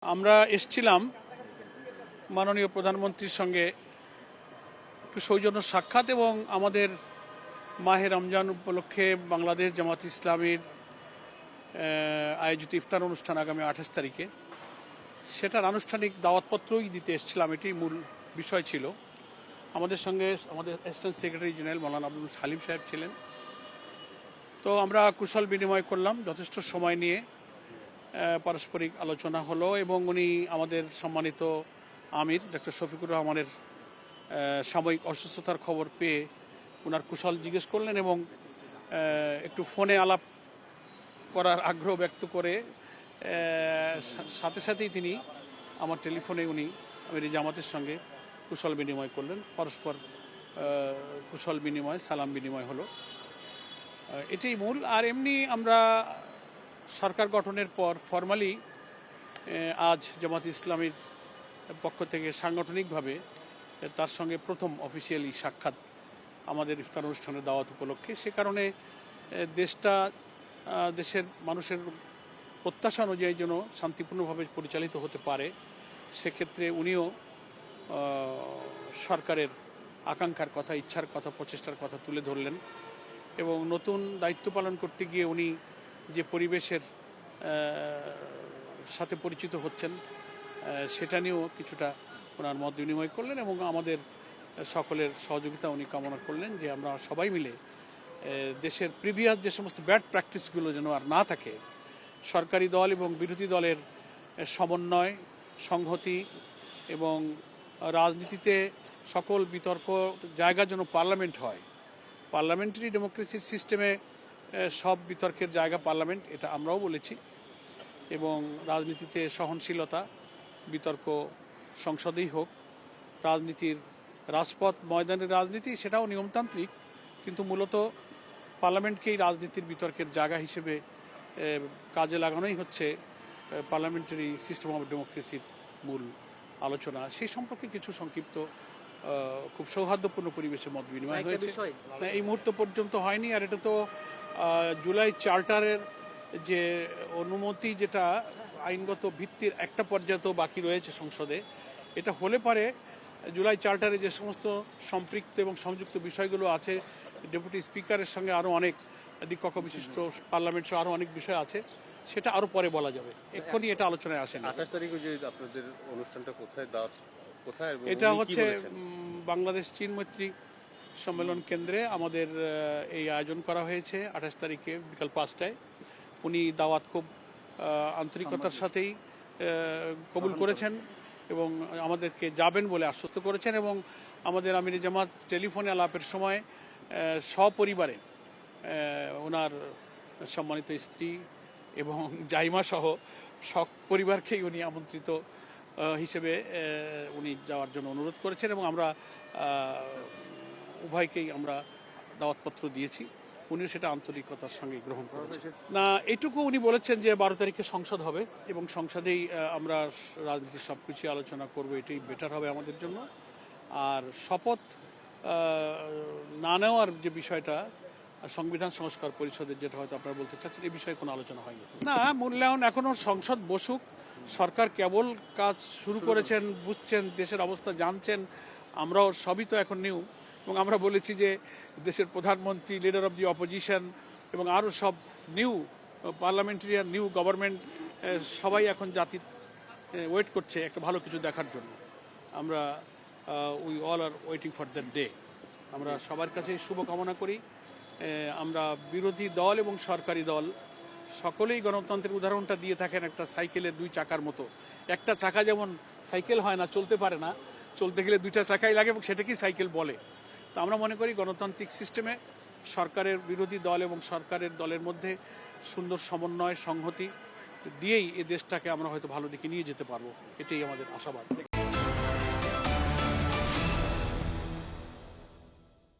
আমরা এসেছিলাম মাননীয় প্রধানমন্ত্রীর সঙ্গে একটু সৌজন্য সাক্ষাৎ এবং আমাদের মাহে রমজান উপলক্ষে বাংলাদেশ জামাত ইসলামীর আয়োজিত ইফতার অনুষ্ঠান আগামী 28 তারিখে সেটার আনুষ্ঠানিক দাওয়াতপত্রই দিতে এসেছিলাম। এটি মূল বিষয় ছিল। আমাদের সঙ্গে আমাদের অ্যাসিস্ট্যান্ট সেক্রেটারি জেনারেল মৌলানা আব্দুল হালিম সাহেব ছিলেন। তো আমরা কুশল বিনিময় করলাম, যথেষ্ট সময় নিয়ে পারস্পরিক আলোচনা হলো এবং উনি আমাদের সম্মানিত আমির ডক্টর শফিকুর রহমানের সাময়িক অসুস্থতার খবর পেয়ে ওনার কুশল জিজ্ঞেস করলেন এবং একটু ফোনে আলাপ করার আগ্রহ ব্যক্ত করে সাথে সাথেই তিনি আমার টেলিফোনে উনি আমির জামাতের সঙ্গে কুশল বিনিময় করলেন। পরস্পর কুশল বিনিময় সালাম বিনিময় হলো, এটাই মূল। আর এমনি আমরা সরকার গঠনের পর ফরমালি আজ জামাত ইসলামীর পক্ষ থেকে সাংগঠনিকভাবে তার সঙ্গে প্রথম অফিসিয়ালি সাক্ষাৎ আমাদের ইফতার অনুষ্ঠানের দাওয়াত উপলক্ষে। সে কারণে দেশের মানুষের প্রত্যাশা অনুযায়ী যেন শান্তিপূর্ণভাবে পরিচালিত হতে পারে, সেক্ষেত্রে উনিও সরকারের আকাঙ্ক্ষার কথা, ইচ্ছার কথা, প্রচেষ্টার কথা তুলে ধরলেন এবং নতুন দায়িত্ব পালন করতে গিয়ে উনি যে পরিবেশের সাথে পরিচিত হচ্ছেন সেটা নিয়েও কিছুটা ওনার মত বিনিময় করলেন এবং আমাদের সকলের সহযোগিতা উনি কামনা করলেন যে আমরা সবাই মিলে দেশের প্রিভিয়াস যে সমস্ত ব্যাড প্র্যাকটিসগুলো যেন আর না থাকে, সরকারি দল এবং বিরোধী দলের সমন্বয়, সংহতি এবং রাজনীতিতে সকল বিতর্ক জায়গা যেন পার্লামেন্ট হয়। পার্লামেন্টারি ডেমোক্রেসির সিস্টেমে সব বিতর্কের জায়গা পার্লামেন্ট, এটা আমরাও বলেছি। এবং রাজনীতিতে সহনশীলতা, বিতর্ক সংসদেই হোক, রাজনীতির রাজপথ ময়দানের রাজনীতি সেটাও নিয়মতান্ত্রিক, কিন্তু মূলত পার্লামেন্টকেই রাজনীতির বিতর্কের জায়গা হিসেবে কাজে লাগানোই হচ্ছে পার্লামেন্টারি সিস্টেম অফ ডেমোক্রেসির মূল আলোচনা। সেই সম্পর্কে কিছু সংক্ষিপ্ত খুব সৌহার্দ্যপূর্ণ পরিবেশে মত বিনিময় হয়েছে। এই মুহূর্ত পর্যন্ত হয়নি। আর এটা তো জুলাই চার্টারের যে অনুমতি, যেটা আইনগত ভিত্তির একটা পর্যায়ে তো বাকি রয়েছে সংসদে, এটা হলে পারে জুলাই চার্টারে যে সমস্ত সম্পৃক্ত এবং সংযুক্ত বিষয়গুলো আছে, ডেপুটি স্পিকারের সঙ্গে আরও অনেক দ্বিকক্ষ বিশিষ্ট পার্লামেন্ট সহ আরও অনেক বিষয় আছে, সেটা আরও পরে বলা যাবে, এক্ষুনি এটা আলোচনায় আসে না। 28 তারিখে যে আপনাদের অনুষ্ঠানটা কোথায় এটা হচ্ছে বাংলাদেশ চীন মৈত্রী সম্মেলন কেন্দ্রে আমাদের এই আয়োজন করা হয়েছে 28 তারিখে বিকাল 5টায়। উনি দাওয়াত খুব আন্তরিকতার সাথেই কবুল করেছেন এবং আমাদেরকে যাবেন বলে আশ্বস্ত করেছেন এবং আমাদের আমির জামাত টেলিফোনে আলাপের সময় সপরিবারে ওনার সম্মানিত স্ত্রী এবং জাইমা সহ সব পরিবারকেই উনি আমন্ত্রিত হিসেবে উনি যাওয়ার জন্য অনুরোধ করেছেন এবং আমরা উভয়কেই আমরা দাওয়াতপত্র দিয়েছি। উনিও সেটা আন্তরিকতার সঙ্গে গ্রহণ করেছেন। না, এটুকু উনি বলেছেন যে 12 তারিখে সংসদ হবে এবং সংসদেই আমরা রাজনীতির সব কিছু আলোচনা করবো, এটাই বেটার হবে আমাদের জন্য। আর শপথ না নেওয়ার যে বিষয়টা সংবিধান সংস্কার পরিষদের, যেটা হয়তো আপনারা বলতে চাচ্ছেন, এই বিষয়ে কোনো আলোচনা হয়নি। না, মূল্যায়ন এখনো সংসদ বসুক, সরকার কেবল কাজ শুরু করেছেন, বুঝছেন, দেশের অবস্থা জানছেন, আমরাও সবই তো এখন নিউ। এবং আমরা বলেছি যে দেশের প্রধানমন্ত্রী, লিডার অব দি অপোজিশন এবং আরও সব নিউ পার্লামেন্টারিয়ান, নিউ গভর্নমেন্ট, সবাই এখন জাতি ওয়েট করছে একটা ভালো কিছু দেখার জন্য। আমরা we all R waiting for that day. আমরা সবার কাছে শুভকামনা করি। আমরা বিরোধী দল এবং সরকারি দল সকলেই গণতন্ত্রের উদাহরণটা দিয়ে থাকেন একটা সাইকেলের 2 চাকার মতো। একটা চাকা যেমন সাইকেল হয় না, চলতে পারে না, চলতে গেলে 2টা চাকাই লাগে এবং সেটাকেই সাইকেল বলে। তো আমরা মনে করি গণতান্ত্রিক সিস্টেমে সরকারের বিরোধী দল এবং সরকারের দলের মধ্যে সুন্দর সমন্বয়, সংহতি দিয়েই এই দেশটাকে আমরা হয়তো ভালো দিকে নিয়ে যেতে পারবো, এটাই আমাদের আশাবাদ।